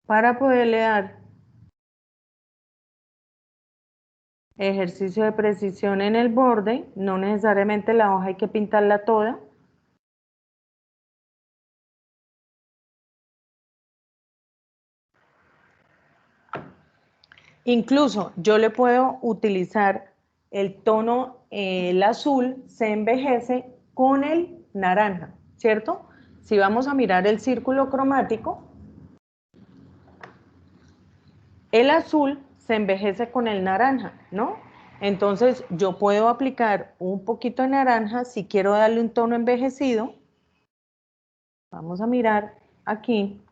Para poderle dar ejercicio de precisión en el borde. No necesariamente la hoja hay que pintarla toda. Incluso yo le puedo utilizar el tono, el azul se envejece con el naranja, ¿cierto? Si vamos a mirar el círculo cromático, el azul se envejece con el naranja, ¿no? Entonces yo puedo aplicar un poquito de naranja si quiero darle un tono envejecido. Vamos a mirar aquí.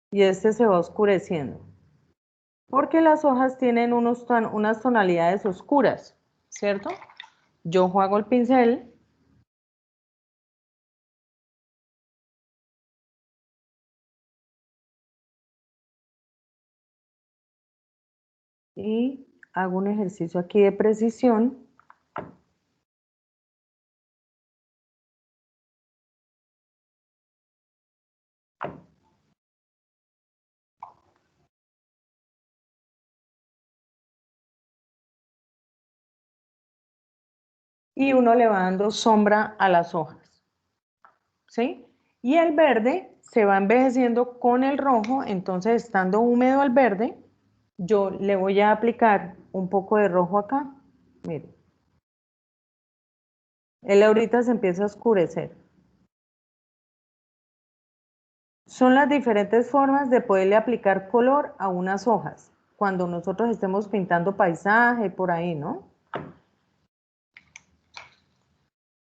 Y este se va oscureciendo. Porque las hojas tienen unas tonalidades oscuras, ¿cierto? Yo juego el pincel y hago un ejercicio aquí de precisión. Y uno le va dando sombra a las hojas, ¿sí? Y el verde se va envejeciendo con el rojo, entonces estando húmedo el verde, yo le voy a aplicar un poco de rojo acá. Mire, él ahorita se empieza a oscurecer. Son las diferentes formas de poderle aplicar color a unas hojas, cuando nosotros estemos pintando paisaje por ahí, ¿no?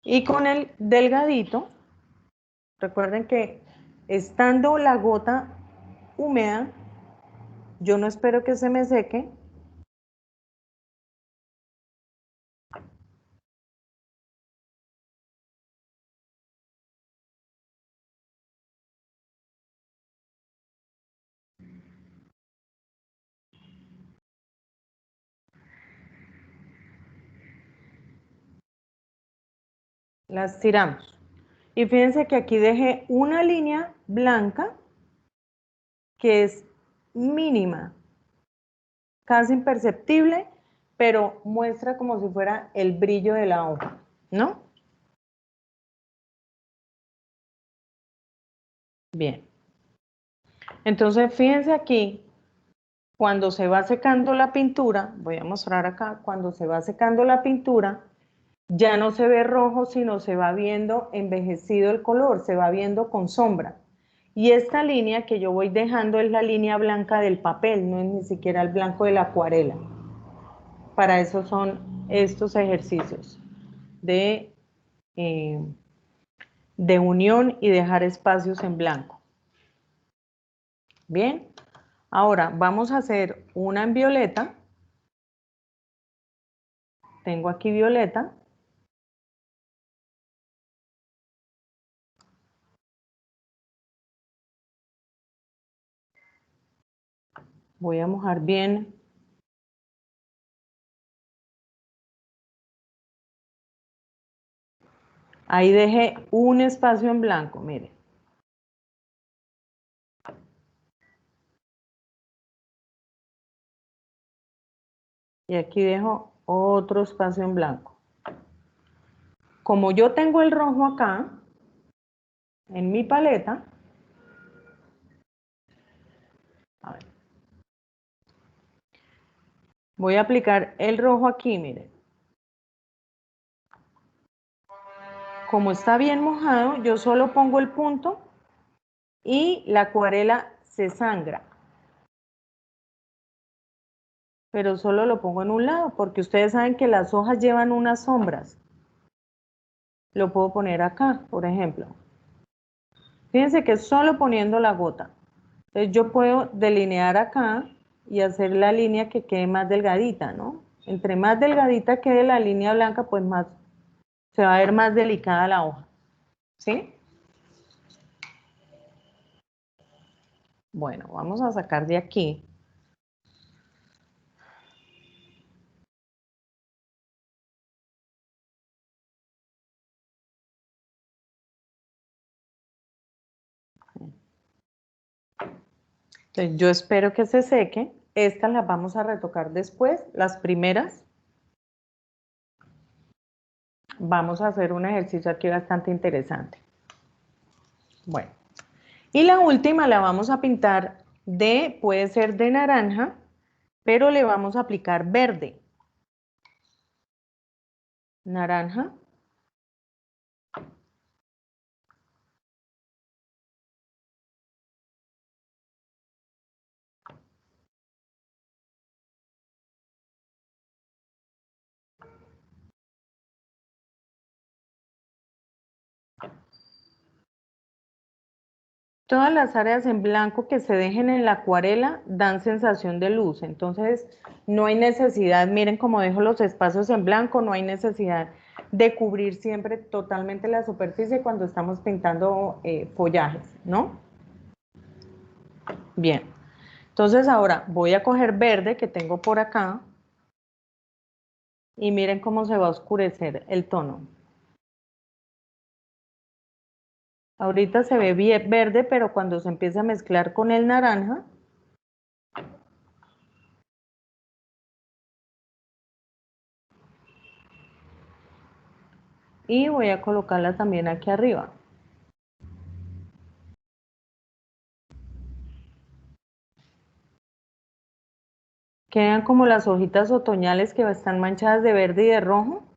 Y con el delgadito, recuerden que estando la gota húmeda, yo no espero que se me seque. Las tiramos. Y fíjense que aquí dejé una línea blanca que es mínima, casi imperceptible, pero muestra como si fuera el brillo de la hoja, ¿no? Bien. Entonces, fíjense aquí, cuando se va secando la pintura, voy a mostrar acá, cuando se va secando la pintura, ya no se ve rojo, sino se va viendo envejecido el color, se va viendo con sombra. Y esta línea que yo voy dejando es la línea blanca del papel, no es ni siquiera el blanco de la acuarela. Para eso son estos ejercicios de, eh, de unión y dejar espacios en blanco. Bien, ahora vamos a hacer una en violeta. Tengo aquí violeta. Voy a mojar bien. Ahí dejé un espacio en blanco, mire. Y aquí dejo otro espacio en blanco. Como yo tengo el rojo acá, en mi paleta, a ver, voy a aplicar el rojo aquí, mire. Como está bien mojado, yo solo pongo el punto y la acuarela se sangra. Pero solo lo pongo en un lado, porque ustedes saben que las hojas llevan unas sombras. Lo puedo poner acá, por ejemplo. Fíjense que solo poniendo la gota. Entonces yo puedo delinear acá y hacer la línea que quede más delgadita, ¿no? Entre más delgadita quede la línea blanca, pues más se va a ver más delicada la hoja. ¿Sí? Bueno, vamos a sacar de aquí. Entonces yo espero que se seque. Estas las vamos a retocar después, las primeras. Vamos a hacer un ejercicio aquí bastante interesante. Bueno, y la última la vamos a pintar de, puede ser de naranja, pero le vamos a aplicar verde. Naranja. Todas las áreas en blanco que se dejen en la acuarela dan sensación de luz, entonces no hay necesidad, miren cómo dejo los espacios en blanco, no hay necesidad de cubrir siempre totalmente la superficie cuando estamos pintando follajes, ¿no? Bien, entonces ahora voy a coger verde que tengo por acá y miren cómo se va a oscurecer el tono. Ahorita se ve bien verde, pero cuando se empieza a mezclar con el naranja, y voy a colocarla también aquí arriba. Quedan como las hojitas otoñales que están manchadas de verde y de rojo.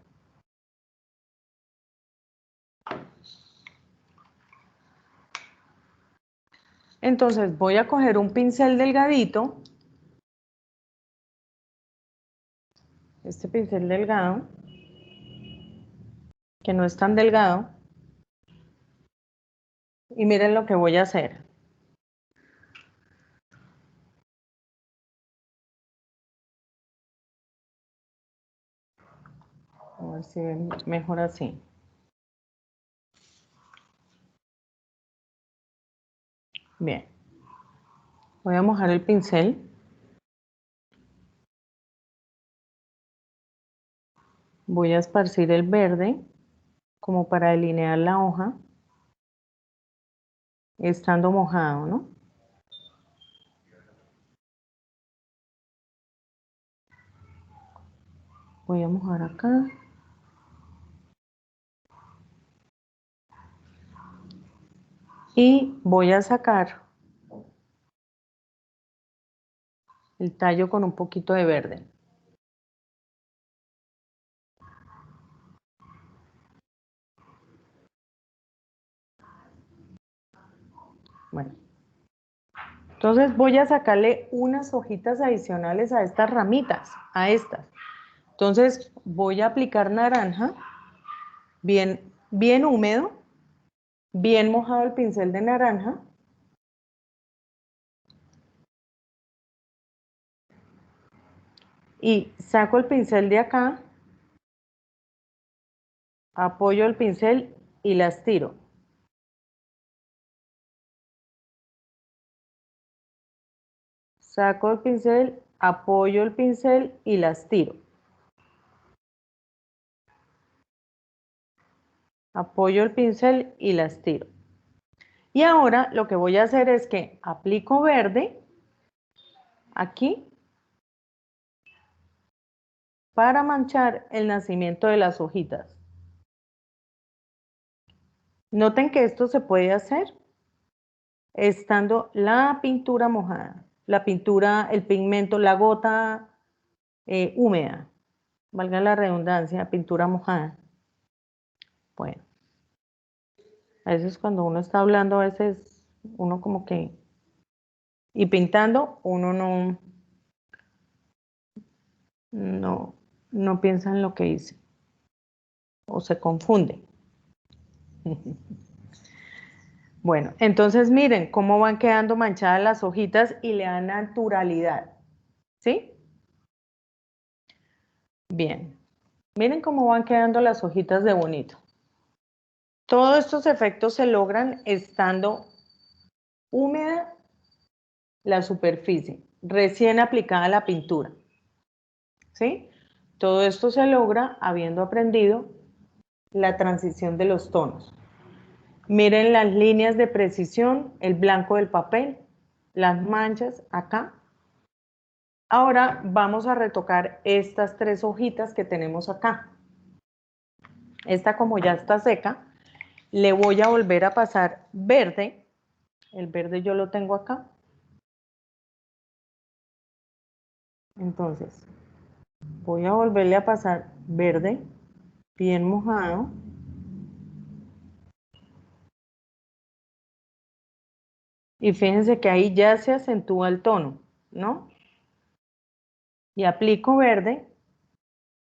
Entonces voy a coger un pincel delgadito, este pincel delgado, que no es tan delgado, y miren lo que voy a hacer. A ver si ven mejor así. Bien, voy a mojar el pincel. Voy a esparcir el verde como para delinear la hoja. estando mojado, ¿no? Voy a mojar acá. Y voy a sacar el tallo con un poquito de verde. Bueno, entonces voy a sacarle unas hojitas adicionales a estas ramitas, a estas. Entonces voy a aplicar naranja, bien húmedo, bien mojado el pincel de naranja. Y saco el pincel de acá, apoyo el pincel y las tiro. Saco el pincel, apoyo el pincel y las tiro. Apoyo el pincel y las tiro. Y ahora lo que voy a hacer es que aplico verde aquí para manchar el nacimiento de las hojitas. Noten que esto se puede hacer estando la pintura mojada, la pintura, el pigmento, la gota húmeda, valga la redundancia, pintura mojada. Bueno, a veces cuando uno está hablando, a veces uno como que, y pintando, uno no, no piensa en lo que dice, o se confunde. Bueno, entonces miren cómo van quedando manchadas las hojitas y le dan naturalidad, ¿sí? Bien, miren cómo van quedando las hojitas de bonito. Todos estos efectos se logran estando húmeda la superficie, recién aplicada la pintura, ¿sí? Todo esto se logra habiendo aprendido la transición de los tonos. Miren las líneas de precisión, el blanco del papel, las manchas acá. Ahora vamos a retocar estas tres hojitas que tenemos acá. Esta como ya está seca, le voy a volver a pasar verde. El verde yo lo tengo acá. Entonces, voy a volverle a pasar verde, bien mojado. Y fíjense que ahí ya se acentúa el tono, ¿no? Y aplico verde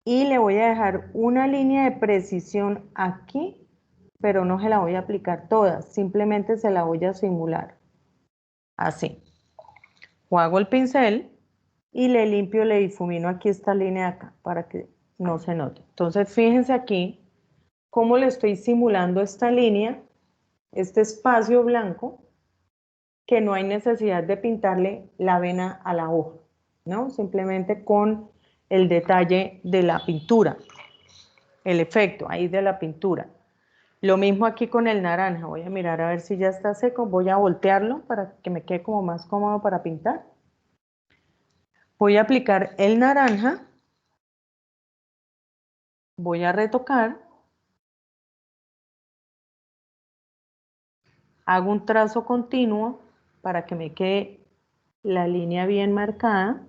y le voy a dejar una línea de precisión aquí, pero no se la voy a aplicar toda, simplemente se la voy a simular. Así. Juego el pincel y le limpio, le difumino aquí esta línea de acá para que no se note. Entonces fíjense aquí cómo le estoy simulando esta línea, este espacio blanco, que no hay necesidad de pintarle la vena a la hoja, ¿no? Simplemente con el detalle de la pintura, el efecto ahí de la pintura. Lo mismo aquí con el naranja, voy a mirar a ver si ya está seco, voy a voltearlo para que me quede como más cómodo para pintar. Voy a aplicar el naranja, voy a retocar, hago un trazo continuo para que me quede la línea bien marcada.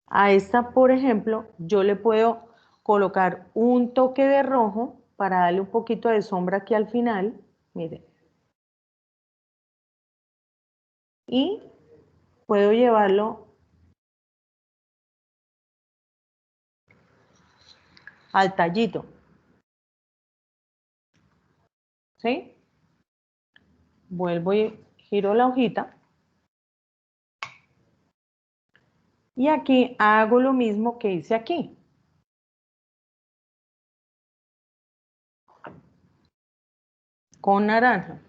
A esta, por ejemplo, yo le puedo colocar un toque de rojo para darle un poquito de sombra aquí al final, miren. Y puedo llevarlo al tallito, ¿sí? Vuelvo y giro la hojita. Y aquí hago lo mismo que hice aquí. Con naranja.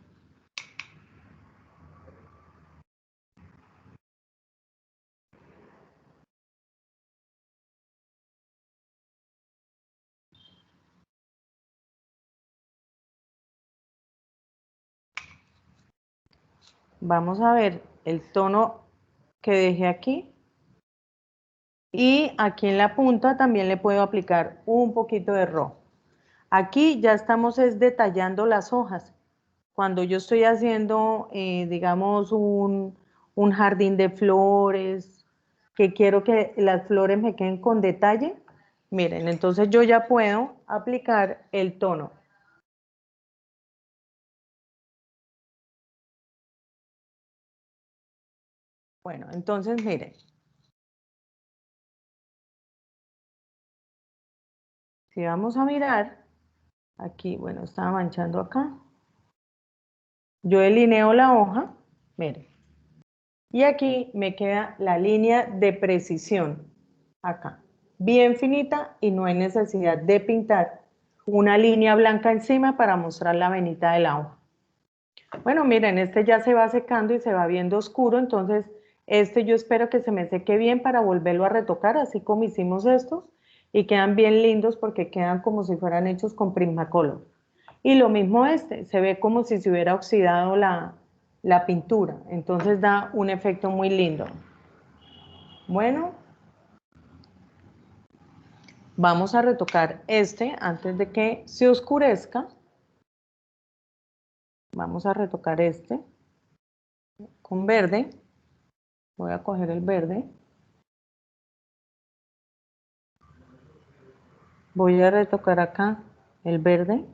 Vamos a ver el tono que dejé aquí. Y aquí en la punta también le puedo aplicar un poquito de rojo. Aquí ya estamos detallando las hojas. Cuando yo estoy haciendo, digamos, un jardín de flores, que quiero que las flores me queden con detalle, miren, entonces yo ya puedo aplicar el tono. Bueno, entonces miren, si vamos a mirar, aquí, bueno, estaba manchando acá, yo delineo la hoja, miren, y aquí me queda la línea de precisión, acá, bien finita y no hay necesidad de pintar una línea blanca encima para mostrar la venita del agua. Bueno, miren, este ya se va secando y se va viendo oscuro, entonces este yo espero que se me seque bien para volverlo a retocar, así como hicimos estos, y quedan bien lindos porque quedan como si fueran hechos con Prismacolor. Y lo mismo este, se ve como si se hubiera oxidado la pintura, entonces da un efecto muy lindo. Bueno, vamos a retocar este antes de que se oscurezca. Vamos a retocar este con verde. Voy a coger el verde. Voy a retocar acá el verde.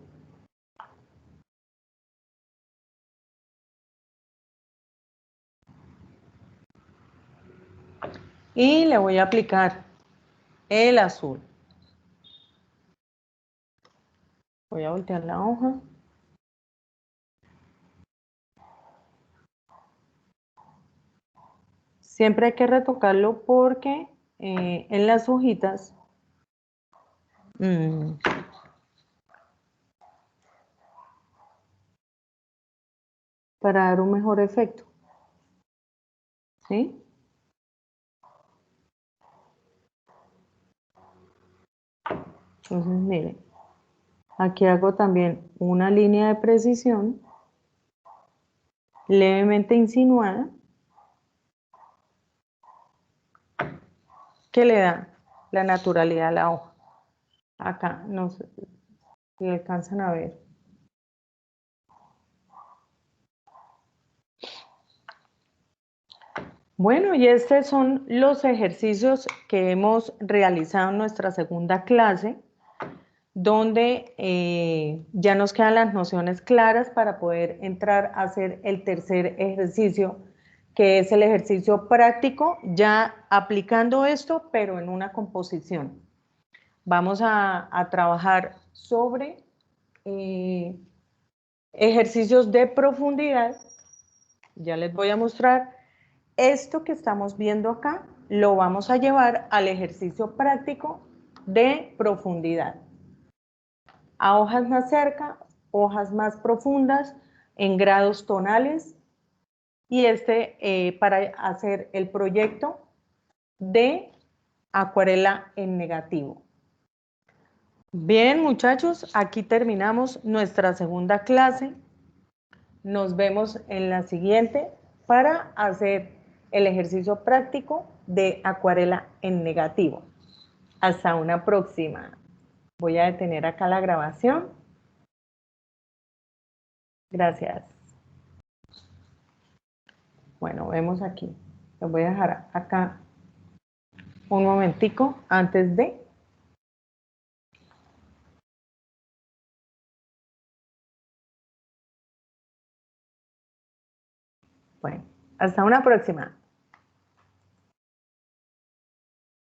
Y le voy a aplicar el azul. Voy a voltear la hoja. Siempre hay que retocarlo porque en las hojitas mmm, para dar un mejor efecto. ¿Sí? Entonces, miren, aquí hago también una línea de precisión levemente insinuada que le da la naturalidad a la hoja. Acá, no sé si alcanzan a ver. Bueno, y estos son los ejercicios que hemos realizado en nuestra segunda clase, donde ya nos quedan las nociones claras para poder entrar a hacer el tercer ejercicio, que es el ejercicio práctico, ya aplicando esto, pero en una composición. Vamos a trabajar sobre ejercicios de profundidad. Ya les voy a mostrar. Esto que estamos viendo acá lo vamos a llevar al ejercicio práctico de profundidad. A hojas más cerca, hojas más profundas, en grados tonales, y para hacer el proyecto de acuarela en negativo. Bien, muchachos, aquí terminamos nuestra segunda clase. Nos vemos en la siguiente para hacer el ejercicio práctico de acuarela en negativo. Hasta una próxima. Voy a detener acá la grabación. Gracias. Bueno, vemos aquí. Les voy a dejar acá un momentico antes de. Bueno, hasta una próxima.